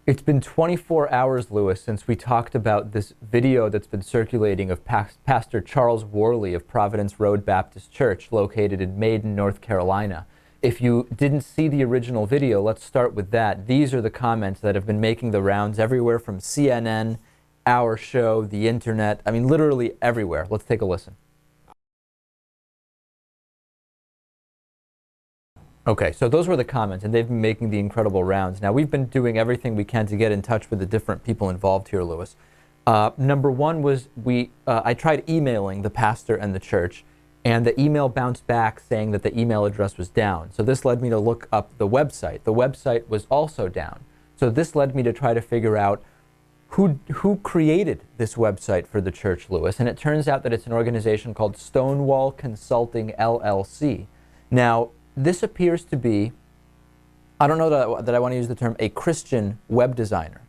It's been 24 hours, Lewis, since we talked about this video that's been circulating of Pastor Charles Worley of Providence Road Baptist Church, located in Maiden, North Carolina. If you didn't see the original video, let's start with that. These are the comments that have been making the rounds everywhere from CNN, our show, the internet. I mean, literally everywhere. Let's take a listen. Okay, so those were the comments, and they've been making the incredible rounds. Now, we've been doing everything we can to get in touch with the different people involved here, Lewis. Number one was I tried emailing the pastor and the church, and the email bounced back saying that the email address was down. So this led me to look up the website. The website was also down. So this led me to try to figure out who created this website for the church, Lewis. And it turns out that it's an organization called Stonewall Consulting, LLC. Now, this appears to be, I don't know that I want to use the term a Christian web designer,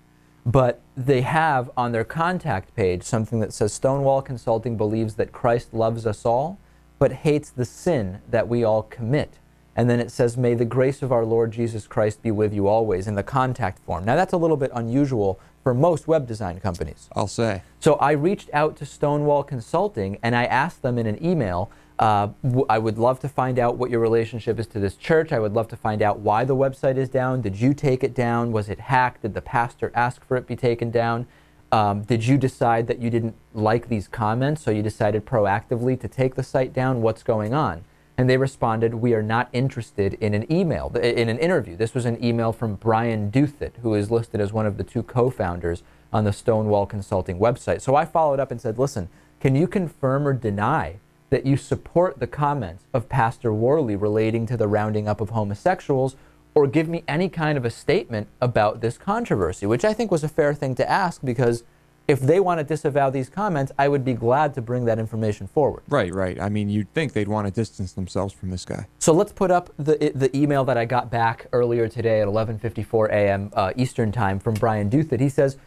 but they have on their contact page something that says Stonewall Consulting believes that Christ loves us all, but hates the sin that we all commit. And then it says, may the grace of our Lord Jesus Christ be with you always, in the contact form. Now that's a little bit unusual for most web design companies, I'll say. So I reached out to Stonewall Consulting and I asked them in an email, I would love to find out what your relationship is to this church. I would love to find out why the website is down. Did you take it down? Was it hacked? Did the pastor ask for it be taken down? Did you decide that you didn't like these comments, so you decided proactively to take the site down? What's going on? And they responded, we are not interested in an email, in an interview. This was an email from Brian Douthat, who is listed as one of the two co-founders on the Stonewall Consulting website. So I followed up and said, listen, can you confirm or deny that you support the comments of Pastor Worley relating to the rounding up of homosexuals, or give me any kind of a statement about this controversy, which I think was a fair thing to ask, because if they want to disavow these comments, I would be glad to bring that information forward. Right, right. I mean, you'd think they'd want to distance themselves from this guy. So let's put up the email that I got back earlier today at 11:54 a.m. Eastern Time from Brian Douthat. He says,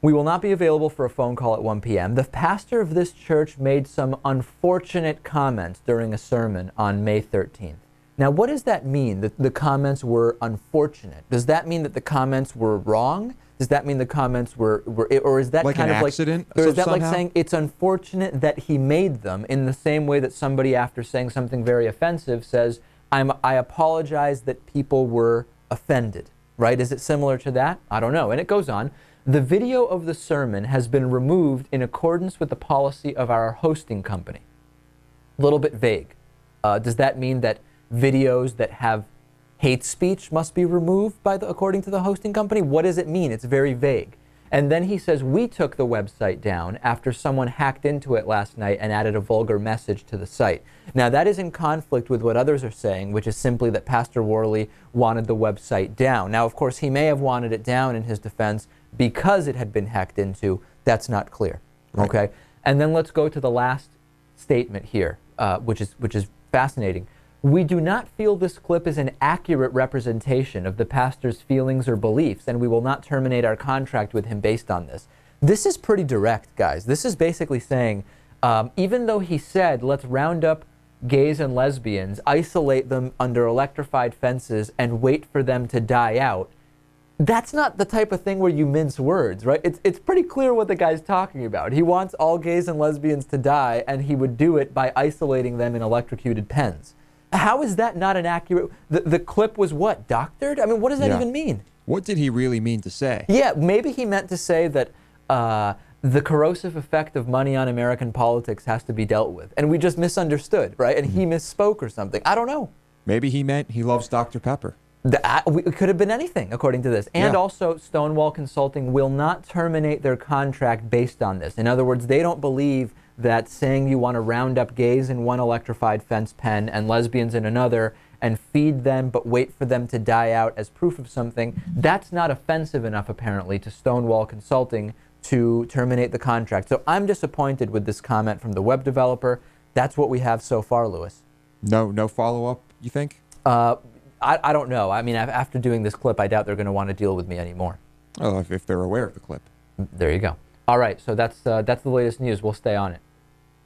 we will not be available for a phone call at 1 p.m. The pastor of this church made some unfortunate comments during a sermon on May 13th. Now, what does that mean, that the comments were unfortunate? Does that mean that the comments were wrong? Does that mean the comments were or is that like kind an of accident? Like, or is that somehow? Like saying it's unfortunate that he made them, in the same way that somebody, after saying something very offensive, says, I apologize that people were offended, right? Is it similar to that? I don't know. And it goes on. The video of the sermon has been removed in accordance with the policy of our hosting company. A little bit vague. Does that mean that videos that have hate speech must be removed according to the hosting company? What does it mean? It's very vague. And then he says, we took the website down after someone hacked into it last night and added a vulgar message to the site. Now, that is in conflict with what others are saying, which is simply that Pastor Worley wanted the website down. Now, of course, he may have wanted it down, in his defense, because it had been hacked into. That's not clear. Right. Okay? And then let's go to the last statement here, which is fascinating. We do not feel this clip is an accurate representation of the pastor's feelings or beliefs, and we will not terminate our contract with him based on this. This is pretty direct, guys. This is basically saying, even though he said, let's round up gays and lesbians, isolate them under electrified fences, and wait for them to die out, that's not the type of thing where you mince words, right? It's pretty clear what the guy's talking about. He wants all gays and lesbians to die, and he would do it by isolating them in electrocuted pens. How is that not an accurate... The clip was what, doctored? I mean, what does that even mean? What did he really mean to say? Yeah, maybe he meant to say that the corrosive effect of money on American politics has to be dealt with. And we just misunderstood, right? And he misspoke or something. I don't know. Maybe he meant he loves Dr. Pepper. It could have been anything, according to this. And also, Stonewall Consulting will not terminate their contract based on this. In other words, they don't believe that saying you want to round up gays in one electrified fence pen and lesbians in another and feed them but wait for them to die out as proof of something, that's not offensive enough, apparently, to Stonewall Consulting to terminate the contract. So I'm disappointed with this comment from the web developer. That's what we have so far, Lewis. No follow-up, you think? I don't know. I mean, after doing this clip, I doubt they're going to want to deal with me anymore. Oh, if they're aware of the clip. There you go. All right, so that's the latest news. We'll stay on it.